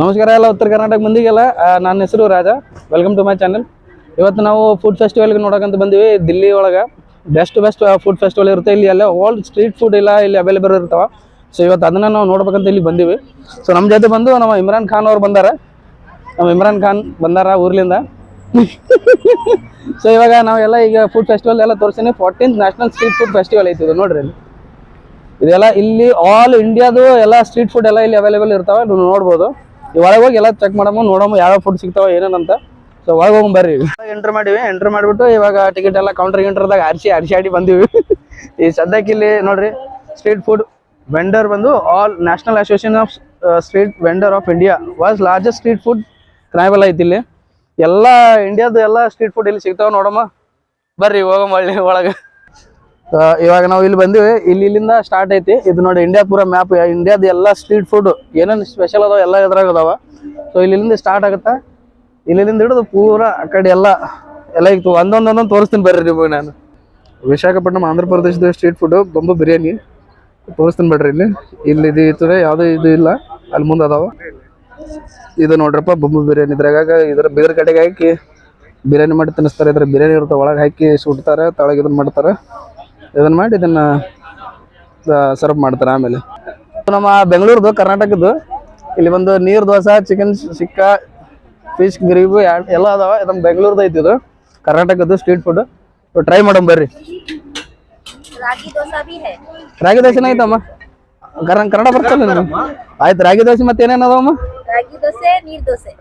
ನಮಸ್ಕಾರ ಎಲ್ಲ ಉತ್ತರ ಕರ್ನಾಟಕ ಮಂದಿಗೆಲ್ಲ ನನ್ನ ಹೆಸರು Raja. Welcome to my channel. ಇವತ್ತು ನಾವು ಫುಡ್ ಫೆಸ್ಟಿವಲ್ಗೆ ನೋಡೋಕಂತ ಬಂದಿವಿ. ದಿಲ್ಲಿ ಒಳಗೆ ಬೆಸ್ಟ್ ಫುಡ್ ಫೆಸ್ಟಿವಲ್ ಇರುತ್ತೆ. ಇಲ್ಲಿ ಎಲ್ಲ ಆಲ್ ಸ್ಟ್ರೀಟ್ ಫುಡ್ ಎಲ್ಲ ಇಲ್ಲಿ ಅವೈಲೇಬಲ್ ಇರ್ತಾವೆ. ಸೊ ಇವತ್ತು ಅದನ್ನು ನಾವು ನೋಡ್ಬೇಕಂತ ಇಲ್ಲಿ ಬಂದಿವಿ. ಸೊ ನಮ್ಮ ಜೊತೆ ಬಂದು ನಮ್ಮ ಇಮ್ರಾನ್ ಖಾನ್ ಅವ್ರು ಬಂದಾರ. ಊರ್ಲಿಂದ. ಸೊ ಇವಾಗ ನಾವೆಲ್ಲ ಈಗ ಫುಡ್ ಫೆಸ್ಟಿವಲ್ ಎಲ್ಲ ತೋರಿಸ್ತೀನಿ. 14th national street food festival ಐತಿ ಇದು. ನೋಡ್ರಿ ಇದೆಲ್ಲ ಇಲ್ಲಿ ಆಲ್ ಇಂಡಿಯಾದು ಎಲ್ಲ ಸ್ಟ್ರೀಟ್ ಫುಡ್ ಎಲ್ಲ ಇಲ್ಲಿ ಅವೈಲೇಬಲ್ ಇರ್ತಾವೆ. ನೀವು ನೋಡ್ಬೋದು. ಒಳಗೆ ಹೋಗಿ ಎಲ್ಲ ಚೆಕ್ ಮಾಡಮ್ಮ, ನೋಡಮ್ಮ ಯಾವ ಫುಡ್ ಸಿಗ್ತಾವ ಏನೇನಂತ. ಸೊ ಒಳಗೆ ಹೋಗಿ ಬರ್ರಿ. ಎಂಟ್ರ್ ಮಾಡಿಬಿಟ್ಟು ಇವಾಗ ಟಿಕೆಟ್ ಎಲ್ಲ ಕೌಂಟರ್ದಾಗ ಆಡಿ ಬಂದಿವಿ. ಈ ಸದ್ಯಕ್ಕೆ ಇಲ್ಲಿ ನೋಡ್ರಿ ಸ್ಟ್ರೀಟ್ ಫುಡ್ ವೆಂಡರ್ ಬಂದು all national association of street vendor of India was largest street food ಕ್ರೈಬಲ್ ಐತಿ ಇಲ್ಲಿ. ಎಲ್ಲ ಇಂಡಿಯಾದ ಎಲ್ಲ ಸ್ಟ್ರೀಟ್ ಫುಡ್ ಇಲ್ಲಿ ಸಿಗ್ತಾವ. ನೋಡಮ್ಮ ಬರ್ರಿ ಹೋಗಮ್ಮ ಒಳಗೆ. ಇವಾಗ ನಾವು ಇಲ್ಲಿ ಬಂದಿವಿ. ಇಲ್ಲಿಂದ ಸ್ಟಾರ್ಟ್ ಐತಿ. ಇದು ನೋಡಿ ಇಂಡಿಯಾ ಪೂರ ಮ್ಯಾಪ್. ಇಂಡಿಯಾದ ಎಲ್ಲ ಸ್ಟ್ರೀಟ್ ಫುಡ್ ಏನೇನು ಸ್ಪೆಷಲ್ ಅದಾವ ಎಲ್ಲ ಇದ್ರಾಗ ಅದಾವ. ಸೊ ಇಲ್ಲಿಂದ ಸ್ಟಾರ್ಟ್ ಆಗುತ್ತಾ. ಇಲ್ಲಿಂದ ಹಿಡಿದು ಪೂರ ಆ ಕಡೆ ಎಲ್ಲ ಇತ್ತು. ಒಂದೊಂದೊಂದೊಂದು ತೋರಿಸ್ತೀನಿ ಬರ್ರಿ ನಿಮಗೆ ನಾನು. ವಿಶಾಖಪಟ್ಟಣಂ ಆಂಧ್ರ ಪ್ರದೇಶದ ಸ್ಟ್ರೀಟ್ ಫುಡ್ ಬಂಬು ಬಿರಿಯಾನಿ ತೋರಿಸ್ತೀನಿ ಬಿಡ್ರಿ. ಇಲ್ಲಿ ಇದು ಇರ್ತದೆ, ಯಾವುದೂ ಇದು ಇಲ್ಲ. ಅಲ್ಲಿ ಮುಂದೆ ಅದಾವ. ಇದು ನೋಡ್ರಪ್ಪ ಬಂಬು ಬಿರಿಯಾನಿ. ಇದ್ರಾಗ ಇದ್ರ ಬೇರೆ ಕಡೆಗೆ ಹಾಕಿ ಬಿರಿಯಾನಿ ಮಾಡಿ ತಿನ್ನಿಸ್ತಾರೆ. ಇದ್ರ ಬಿರಿಯಾನಿ ಇರುತ್ತೆ, ಒಳಗೆ ಹಾಕಿ ಸುಡ್ತಾರೆ, ತಳಗೆ ಇದನ್ನ ಮಾಡ್ತಾರೆ. ಇದನ್ನ ಮಾಡಿ ಇದನ್ನ ಸರ್ವ್ ಮಾಡ್ತಾರೆ. ಆಮೇಲೆ ನಮ್ಮ ಬೆಂಗಳೂರದು ಕರ್ನಾಟಕದ್ದು ಇಲ್ಲಿ ಒಂದು ನೀರು ದೋಸೆ, ಚಿಕನ್ ಸಿಕ್ಕಾ, ಫಿಶ್ ಗ್ರೇವಿ ಎಲ್ಲ ಅದಾವ. ನಮ್ಮ ಬೆಂಗಳೂರ್ದು ಐತಿ ಇದು ಕರ್ನಾಟಕದ್ದು ಸ್ಟ್ರೀಟ್ ಫುಡ್. ಟ್ರೈ ಮಾಡೋಣ ಬರ್ರಿ. ರಾಗಿ ದೋಸೆನ ಐತಮ್ಮ. ಕನ್ನಡ ಬರ್ತಲ್ಲ ಆಯ್ತು. ರಾಗಿ ದೋಸೆ ಮತ್ತೆ ಏನೇನು ಅದಾವಮ್ಮ?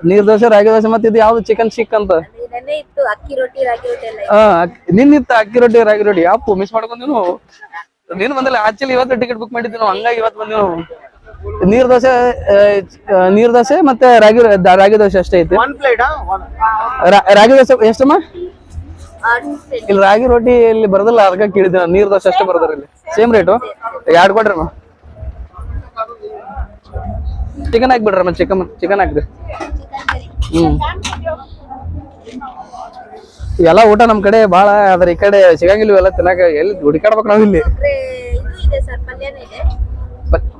ನೀರ್ ದೋಸೆ, ರಾಗಿ ದೋಸೆ, ಮತ್ತೆ ಇದು ಯಾವ್ದು ಚಿಕನ್ ಶಿಕ್ ಅಂತ ನಿನ್ನಿತ್ತು. ಅಕ್ಕಿ ರೊಟ್ಟಿ, ರಾಗಿ ರೊಟ್ಟಿ ಯಾಪು ಮಿಸ್ ಮಾಡ್ಕೊಂಡ್ ನೀನು ಬಂದಿಲ್ಲ. ಆಕ್ಚುಲಿ ಇವತ್ತು ಟಿಕೆಟ್ ಬುಕ್ ಮಾಡಿದ್ವಿ ನಾವು, ಹಂಗಾಗಿ ಇವತ್ತು ಬಂದಿವಿ. ನೀರ್ ದೋಸೆ ಮತ್ತೆ ರಾಗಿ ದೋಸೆ ಅಷ್ಟೇ ಐತಿ. ರಾಗಿ ದೋಸೆ ಎಷ್ಟಮ್ಮ? ಇಲ್ಲಿ ರಾಗಿ ರೊಟ್ಟಿ ಇಲ್ಲಿ ಬರೋದಿಲ್ಲ, ಅದಕ್ಕೆ ಕೇಳಿದ್ದೆ. ನೀರ್ ದೋಸೆ ಅಷ್ಟೇ ಬರ್ದಾರ ಇಲ್ಲಿ. Same rate. 2 ಕೊಡ್ರಮ್ಮ. ಚಿಕನ್ ಹಾಕ್ಬಿಡ್ರಮ್ಮ. ಚಿಕನ್ ಹಾಕ್ರಿ. ಎಲ್ಲ ಊಟ ನಮ್ ಕಡೆ ಬಾಳ ಅದ್ರ. ಈ ಕಡೆ ಸಿಗಂಗಿಲ್ಲ ಎಲ್ಲ ತಿನ್ನಾಕ. ಎಲ್ಲಿ ಹುಡುಕಾಡ್ಬೇಕು ನಾವ್ ಇಲ್ಲಿ.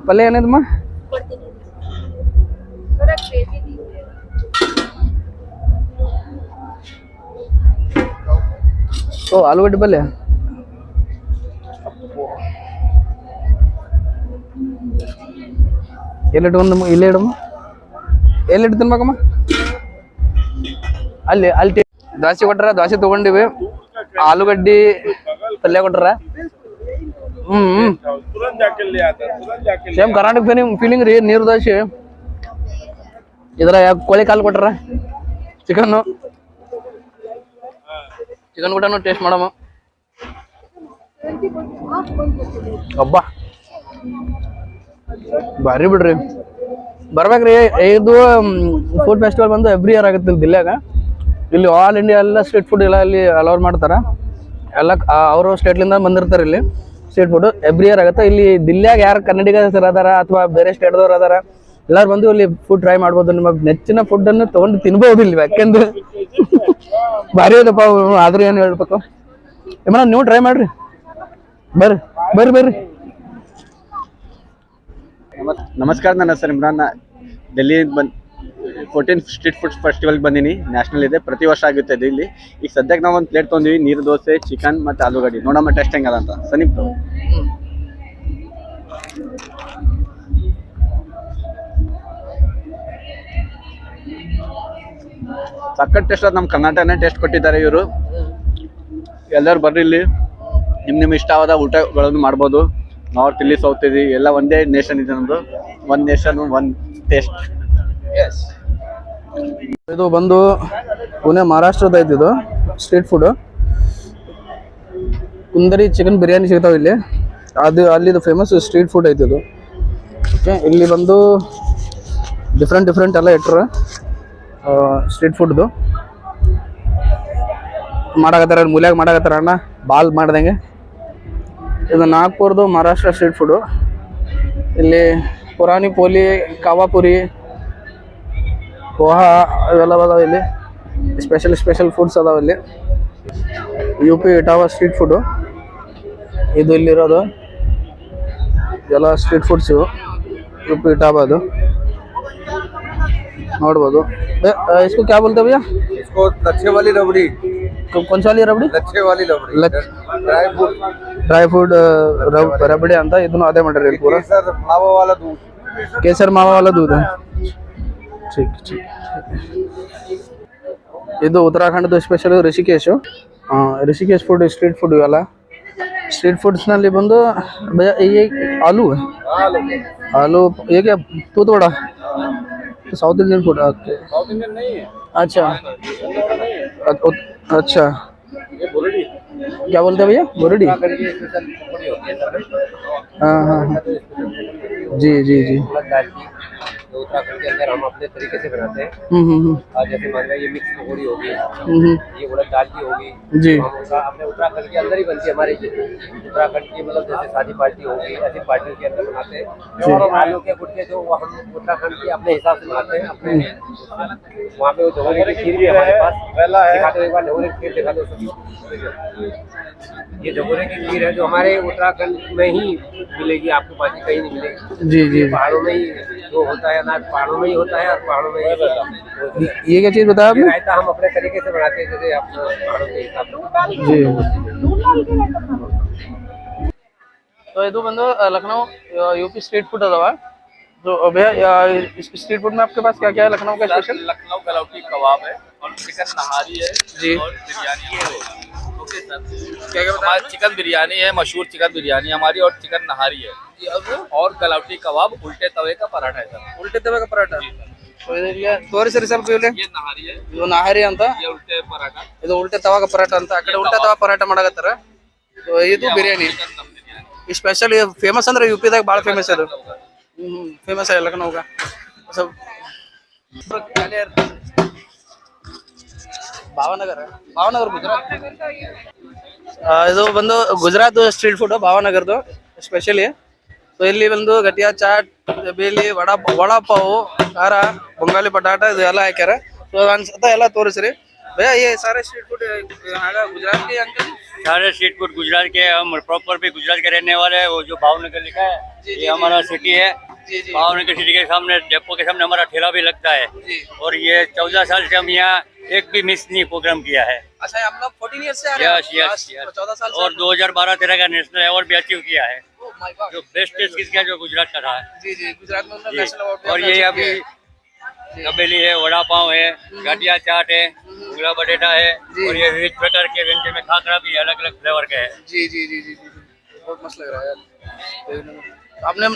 ಪಲ್ಯ ಏನಿದಮ್ಮ? ಓ ಆಲೂಗಡ್ಡೆ ಪಲ್ಯ. ಎಲ್ಲಿಟ್ಕೊಂಡ್ ಇಲ್ಲೇ ಇಡಮ್ಮ. ಎಲ್ಲಿಟ್ಟು ತಿನ್ಬೇಕಮ್ಮ? ಅಲ್ಲಿ ದೋಸೆ ಕೊಟ್ರ, ದೋಸೆ ತಗೊಂಡಿವಿ. ಆಲೂಗಡ್ಡಿ ಪಲ್ಯ ಕೊಟ್ರ. ಸೇಮ್ ಕರ್ನಾಟಕ ಫೀಲಿಂಗ್ ರೀ. ನೀರು ದೋಸೆ. ಇದ್ರ ಕೋಳಿ ಕಾಲು ಕೊಟ್ರ. ಚಿಕನ್ ಊಟನು ಟೇಸ್ಟ್ ಮಾಡಮ್ಮ. ಅಬ್ಬಾ ಬಾರಿ ಬಿಡ್ರಿ. ಬರ್ಬೇಕ್ರಿ. ಇದು ಫುಡ್ ಫೆಸ್ಟಿವಲ್ ಬಂದು ಎವ್ರಿ ಇಯರ್ ಆಗುತ್ತೆ ಇಲ್ಲಿ ದಿಲ್ಯಾಗ. ಇಲ್ಲಿ ಆಲ್ ಇಂಡಿಯಾ ಎಲ್ಲ ಸ್ಟ್ರೀಟ್ ಫುಡ್ ಎಲ್ಲ ಇಲ್ಲಿ ಅಲೌರ್ ಮಾಡ್ತಾರೆ. ಎಲ್ಲ ಅವರು ಸ್ಟೇಟ್ಲಿಂದ ಬಂದಿರ್ತಾರೆ ಇಲ್ಲಿ. ಸ್ಟ್ರೀಟ್ ಫುಡ್ ಎವ್ರಿ ಇಯರ್ ಆಗುತ್ತೆ ಇಲ್ಲಿ. ದಿಲ್ಯಾಗ ಯಾರು ಕನ್ನಡಿಗರು ಅದಾರ ಅಥವಾ ಬೇರೆ ಸ್ಟೇಟ್ದವ್ರು ಅದಾರ, ಎಲ್ಲರೂ ಬಂದು ಇಲ್ಲಿ ಫುಡ್ ಟ್ರೈ ಮಾಡ್ಬೋದು. ನಿಮ್ಮ ನೆಚ್ಚಿನ ಫುಡ್ ಅನ್ನು ತಗೊಂಡು ತಿನ್ಬೋದು ಇಲ್ಲಿ. ಯಾಕೆಂದ್ರೆ ಭಾರಿ ಅದಪ್ಪ. ಆದ್ರೂ ಏನು ಹೇಳ್ಬೇಕು, ಏಮನ್ನ ನೀವು ಟ್ರೈ ಮಾಡ್ರಿ. ಬರ್ರಿ. ನಮಸ್ಕಾರ, ನನ್ನ ಹೆಸರು Imran. Delhi 14th street food ಫೆಸ್ಟಿವಲ್ಗೆ ಬಂದೀನಿ. ನ್ಯಾಷನಲ್ ಇದೆ, ಪ್ರತಿ ವರ್ಷ ಆಗುತ್ತೆ ಇಲ್ಲಿ. ಈಗ ಸದ್ಯಕ್ಕೆ ನಾವು ಒಂದು ಪ್ಲೇಟ್ ತೊಗೊಂಡಿವಿ. ನೀರು ದೋಸೆ, ಚಿಕನ್ ಮತ್ತು ಆಲೂಗಡ್ಡೆ. ನೋಡಮ್ಮ ಟೇಸ್ಟ್ ಹೆಂಗದ ಅಂತ. ಸನೀಪ್ ಸಖತ್ ಟೇಸ್ಟ್ ಅದು. ನಮ್ಮ ಕರ್ನಾಟಕನೇ ಟೇಸ್ಟ್ ಕೊಟ್ಟಿದ್ದಾರೆ ಇವರು. ಎಲ್ಲರೂ ಬರ್ರಿ ಇಲ್ಲಿ. ನಿಮ್ಮ ಇಷ್ಟವಾದ ಊಟಗಳನ್ನು ಮಾಡ್ಬೋದು. ನಾರ್ತ್ ಇಲ್ಲಿ, ಸೌತ್ ಇದೆ, ಎಲ್ಲ ಒಂದೇ ನೇಷನ್ ಇದೆ ನಮ್ಮದು. One nation one taste. ಇದು ಬಂದು ಪುಣೆ ಮಹಾರಾಷ್ಟ್ರದ ಐತಿ. ಇದು ಸ್ಟ್ರೀಟ್ ಫುಡ್. ಕುಂದರಿ ಚಿಕನ್ ಬಿರಿಯಾನಿ ಸಿಗ್ತಾವ ಇಲ್ಲಿ. ಅದು ಅಲ್ಲಿದು ಫೇಮಸ್ ಸ್ಟ್ರೀಟ್ ಫುಡ್ ಐತಿ ಇದು. ಓಕೆ, ಇಲ್ಲಿ ಬಂದು ಡಿಫ್ರೆಂಟ್ ಎಲ್ಲ ಇಟ್ಟರು ಸ್ಟ್ರೀಟ್ ಫುಡ್ದು ಮಾಡಾಕತ್ತಾರ. ಮೂಲ್ಯಾಗ ಮಾಡಾಕತ್ತಾರ ಅಣ್ಣ, ಬಾಲ್ ಮಾಡ್ದಂಗೆ. ಇದು ನಾಗ್ಪುರ್ದು ಮಹಾರಾಷ್ಟ್ರ ಸ್ಟ್ರೀಟ್ ಫುಡು. ಇಲ್ಲಿ ಪುರಾಣಿ ಪೋಲಿ, ಕಾವಾಪುರಿ, ಪೋಹಾ ಇವೆಲ್ಲ ಅದಾವ ಇಲ್ಲಿ. ಸ್ಪೆಷಲ್ ಫುಡ್ಸ್ ಅದಾವ ಇಲ್ಲಿ. UP ಇಟಾವಾ ಸ್ಟ್ರೀಟ್ ಫುಡ್ಡು ಇದು ಇಲ್ಲಿರೋದು. ಎಲ್ಲ ಸ್ಟ್ರೀಟ್ ಫುಡ್ಸು UP ಇಟಾವಾ ಅದು. ನೋಡ್ಬೋದು इसको क्या बोलते हैं भैया इसको लच्छे वाली रबड़ी, कौन सी वाली रबड़ी लच्छे वाली rabri, dry fruit, dry fruit rabri ಅಂತ ಇದನ್ನು ಅದೇ ಮಾಡಿರಿ ಪೂರಾ केसर मावा वाला दूध। केसर मावा वाला दूध है ठीक ठीक ಇದು ಉತ್ತರಾಖಂಡದ special Rishikesh Rishikesh food street food ಇವೆಲ್ಲ स्ट्रीट फूड्स ನಲ್ಲಿ ಬಂದು भैया ये आलू है आलू ये क्या तूत vada south Indian food okay south Indian नहीं है, अच्छा अच्छा ये बुरड़ी क्या बोलते हैं भैया बुरडी करके स्पेशल पकौड़ी होती है सर। हाँ हाँ हाँ। जी जी जी उड़द दाल की जो उत्तराखंड के अंदर हम अपने तरीके से बनाते हैं। आज जैसे मान लिया ये मिक्स पकौड़ी होगी, ये उड़द दाल की होगी, जी हम उसका अपने उत्तराखंड के अंदर ही बनती है हमारे उत्तराखंड की, मतलब जैसे शादी पार्टी होगी ऐसी पार्टियों के अंदर बनाते हैं। और आलू के गुटके जो हम उत्तराखंड के अपने हिसाब से बनाते हैं अपने वहाँ पे वो ढोगरे की खीर भी हमारे पास दिखा दो, एक बार ढोगरे की खीर दिखा दो सभी। ये ढोगरे की खीर है जो हमारे उत्तराखंड में ही मिलेगी, आपको बाकी कहीं नहीं मिलेगी। जी जी पहाड़ों में ही जो होता है अनाज पहाड़ों में ही होता है और पहाड़ों में ही ये क्या चीज़ बताया ये आपने रायता हम अपने तरीके से बनाते हैं जैसे आप पहाड़ों के हिसाब से। जी तो ಇದು ಬಂದು लखनऊ यूपी स्ट्रीट फूड अदावा तो भैया इस स्ट्रीट फूड में आपके पास क्या क्या है लखनऊ का स्पेशल लखनऊ गलौटी कबाब है और चिकन नहारी है जी और बिरयानी है। ओके सर, क्या क्या बताया हमारी चिकन बिरयानी है, मशहूर चिकन बिरयानी हमारी, और चिकन नहारी है और गलौटी कबाब उल्टे तवे का पराठा है सर। उल्टे तवे का पराठा ತೋರಿಸಿರಿ ಸ್ವಲ್ಪ ಇಲ್ಲಿ ये नहारी है, ಇದು ನಾಹರಿ ಅಂತ ये उल्टे पराठा, ಇದು ಉಲ್ಟೆ ತವಾಗ ಪರಾಟ ಅಂತ ಆ ಕಡೆ ಉಲ್ಟೆ ತವಾ ಪರಾಟ ಮಾಡಕತ್ತಾರ ಸೊ ಇದು ಬಿರಿಯಾನಿ चिकन दम बिरयानी। ಈ ಸ್ಪೆಷಲ್ ಫೇಮಸ್ ಅಂದ್ರೆ यूपी ದಾಗ ಭಾಳ ಫೇಮಸ್ ಅದು ಫೇಮಸ್ है लखनऊ का सब ಭಾವನಗರ ಭಾವನಗರ ಗುಜರಾತ್ ಇದು ಬಂದು ಗುಜರಾತ್ ಸ್ಟ್ರೀಟ್ ಫುಡ್ ಭಾವನಗರದು ಸ್ಪೆಷಲಿ ಸೊ ಇಲ್ಲಿ ಬಂದು ಗಟ್ಟಿಯಾ ಚಾಟ್ ಬೇಲಿ ವಡಾ ಪಾವು ಖಾರ ಬಂಗಾಲಿ ಪಟಾಟ ಇದು ಎಲ್ಲ ಹಾಕ್ಯಾರ ಸೊ ಅನ್ಸುತ್ತಾ ಎಲ್ಲ ತೋರಿಸ್ರಿ भैया ये सारे स्ट्रीट फूड गुजरात के अंकल सारे स्ट्रीट फूड गुजरात के, हम प्रॉपर भी गुजरात के रहने वाले हैं। वो जो भावनगर लिखा है ये हमारा सिटी है। भावनगर सिटी के सामने डेपो के सामने हमारा ठेला भी लगता है और ये 14 साल से हम यहाँ एक भी मिस नहीं प्रोग्राम किया है। अच्छा हम लोग 14 ईयर से आ रहे हैं यस यस यस 14 साल और 2012-13 का नेशनल अवार्ड भी अचीव किया है। ओह माय गॉड जो बेस्ट टेस्ट किसका जो गुजरात का रहा है जी जी गुजरात में जी। नेशनल अवार्ड और ये अभी कबेली है, वड़ा पाव है, गाटिया चाट है, उंगला बटेटा है और ये विविध प्रकार के व्यंजन में खाकरा भी अलग अलग फ्लेवर के है। जी जी जी जी जी बहुत मस्त लग रहा है यार आपने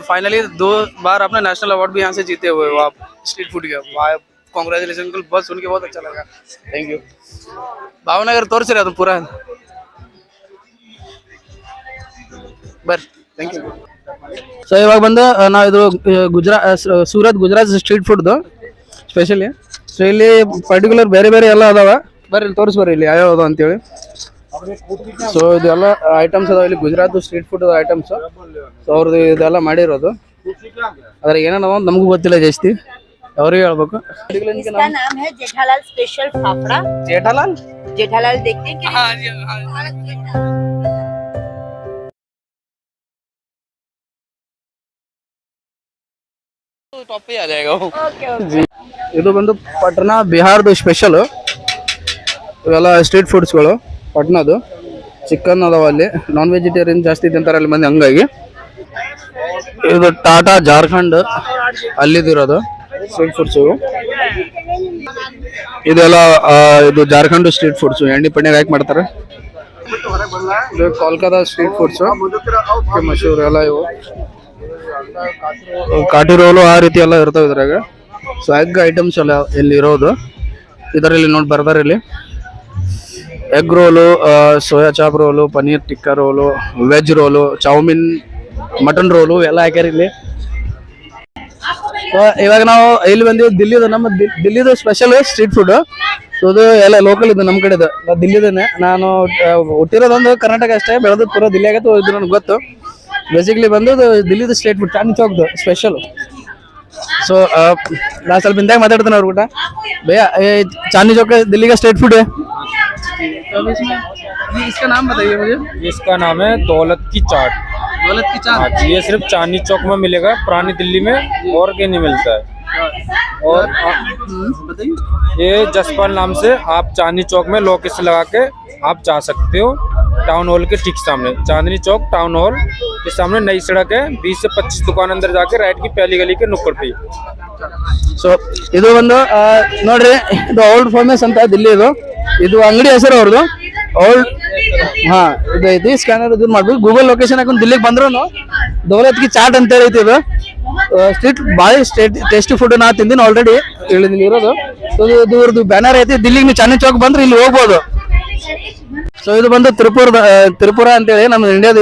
फाइनली 2 बार आपने नेशनल अवार्ड भी यहाँ से जीते हुए हो आप स्ट्रीट फूड का कांग्रेचुलेशन अंकल बहुत सुन के बहुत अच्छा लगा थैंक यू भावनगर ತೋರಿಸಿರ ಅದು ಪೂರಾ ಬರ್ ಥ್ಯಾಂಕ್ ಯು ಸೊ ಇವಾಗ ಬಂದು ನಾವು ಇದು ಸೂರತ್ ಗುಜರಾತ್ ಸ್ಟ್ರೀಟ್ ಫುಡ್ದು ಸ್ಪೆಷಲಿ ಸೊ ಇಲ್ಲಿ ಪರ್ಟಿಕ್ಯುಲರ್ ಬೇರೆ ಬೇರೆ ಎಲ್ಲ ಅದಾವ ಬರ್ರಿ ಇಲ್ಲಿ ತೋರಿಸ್ ಬರ್ರಿ ಇಲ್ಲಿ ಯಾವ್ಯಾವ ಅದಾವ ಅಂತೇಳಿ ಸೊ ಇದೆಲ್ಲ ಐಟಮ್ಸ್ ಅದಾವ ಇಲ್ಲಿ Gujarat street food items so ಅವ್ರದ್ದು ಇದೆಲ್ಲ ಮಾಡಿರೋದು ಅದ್ರ ಏನೇನವ ಅಂತ ನಮಗೂ ಗೊತ್ತಿಲ್ಲ ಜಾಸ್ತಿ ಅವ್ರಿಗೆ ಹೇಳ್ಬೇಕು इसका नाम है जेठालाल स्पेशल फाफड़ा। ಜೇಠಾಲಾಲ್ जेठालाल देखते हैं कि हाँ जी हाँ टॉप पे आ जाएगा वो ओके ओके ಇದು ಬಂದು ಪಟ್ನಾ ಬಿಹಾರದ ಸ್ಪೆಷಲ್ ಇವೆಲ್ಲ ಸ್ಟ್ರೀಟ್ ಫುಡ್ಸ್ಗಳು ಪಟ್ನಾದು ಚಿಕನ್ ಅದಾವ ಅಲ್ಲಿ ನಾನ್ ವೆಜಿಟೇರಿಯನ್ ಜಾಸ್ತಿ ತಿಂತಾರೆ ಅಲ್ಲಿ ಮಂದಿ ಹಂಗಾಗಿ ಇದು ಟಾಟಾ ಜಾರ್ಖಂಡ್ ಅಲ್ಲಿದಿರೋದು ಸ್ಟ್ರೀಟ್ ಫುಡ್ಸ್ ಇದೆಲ್ಲ ಇದು ಜಾರ್ಖಂಡ್ ಸ್ಟ್ರೀಟ್ ಫುಡ್ಸ್ ಎಣ್ಣೆ ಪಣ್ಣೆ ಹಾಕಿ ಮಾಡ್ತಾರೆ ಇದು ಕೋಲ್ಕತ್ತಾ ಸ್ಟ್ರೀಟ್ ಫುಡ್ಸ್ ಮಶೂರ್ ಎಲ್ಲ ಇವು ಕಾಟಿ ರೋಲು ಆ ರೀತಿ ಎಲ್ಲ ಇರ್ತಾವೆ ಇದ್ರಾಗ ಸೊ ಎಗ್ ಐಟಮ್ಸ್ ಎಲ್ಲ ಇಲ್ಲಿ ಇರೋದು ಇದರಲ್ಲಿ ನೋಡಿ ಬರ್ತಾರೆ ಇಲ್ಲಿ egg roll soya chop roll paneer tikka roll veg roll chow mein mutton roll ಎಲ್ಲ ಹಾಕ್ಯಾರ ಇಲ್ಲಿ ಸೊ ಇವಾಗ ನಾವು ಇಲ್ಲಿ ಬಂದಿವಿ ದಿಲ್ಲಿದು ನಮ್ಮ ದಿಲ್ಲಿದು ಸ್ಪೆಷಲ್ ಸ್ಟ್ರೀಟ್ ಫುಡ್ ಸೊ ಅದು ಎಲ್ಲ ಲೋಕಲ್ ಇದು ನಮ್ಮ ಕಡೆದು ದಿಲ್ಲಿದೇನೆ ನಾನು ಹುಟ್ಟಿರೋದೊಂದು ಕರ್ನಾಟಕ ಅಷ್ಟೇ ಬೆಳೆದು ಪೂರ ದಿಲ್ಲಿ ಆಗತ್ತೆ ಇದು ನನಗೆ ಗೊತ್ತು ಬೇಸಿಕಲಿ ಬಂದು ದಿಲ್ಲಿದು ಸ್ಟ್ರೀಟ್ ಫುಡ್ ಚಾಂದಿ ಚೌಕ್ದು ಸ್ಪೆಷಲ್ ಸೊ ನಾನು ಸ್ವಲ್ಪ ಹಿಂದಾಗ ಮಾತಾಡ್ತೇನೆ ಅವ್ರ ಊಟ ಭैया चांदनी चौक दिल्ली का स्ट्रीट फूड है इसका नाम बताइए मुझे इसका नाम है दौलत की चाट। दौलत की चाट ये सिर्फ चांदनी चौक में मिलेगा, पुरानी दिल्ली में और कहीं नहीं मिलता है। और ये जसपाल नाम से आप चांदनी चौक में लोकेशन लगा के आप जा सकते हो। टाउन हॉल के ठीक सामने, चांदनी चौक टाउन हॉल के सामने नई सड़क है। 20 से 25 दुकान अंदर जाके राइट की पहली गली के नुक्कड़ पे। ಸೊ ಇದು ಒಂದು ನೋಡ್ರಿ, ಇದು ಓಲ್ಡ್ ಫೇಮಸ್ ಅಂತ ದಿಲ್ಲಿ ಇದು ಅಂಗಡಿ ಹೆಸರು ಅವ್ರದ್ದು ಓಲ್ಡ್. ಹಾ, ಇದು ಐತಿ ಸ್ಕ್ಯಾನರ್ ಇದು ಮಾಡ್ಬೇಕು. ಗೂಗಲ್ ಲೊಕೇಶನ್ ಹಾಕೊಂಡು ದಿಲ್ಲಿಗೆ ಬಂದ್ರು ದೌಲತ್ ಕಿ ಚಾಟ್ ಅಂತ ಐತಿ. ಇದು ಸ್ಟ್ರೀಟ್ ಭಾಳ ಟೇಸ್ಟಿ ಫುಡ್ ನಾ ತಿಂದಿನಿ ಆಲ್ರೆಡಿ ಇಲ್ಲಿ ಇರೋದು. ಸೊ ಇದು ಇವ್ರದ್ದು ಬ್ಯಾನರ್ ಐತಿ. ದಿಲ್ಲಿಗೆ ನೀವು ಚಾಂದನಿ ಚೌಕ್ ಬಂದ್ರೆ ಇಲ್ಲಿ ಹೋಗ್ಬೋದು. ಸೊ ಇದು ಬಂದು ತ್ರಿಪುರ ಅಂತೇಳಿ ನಮ್ಮ ಇಂಡಿಯಾದ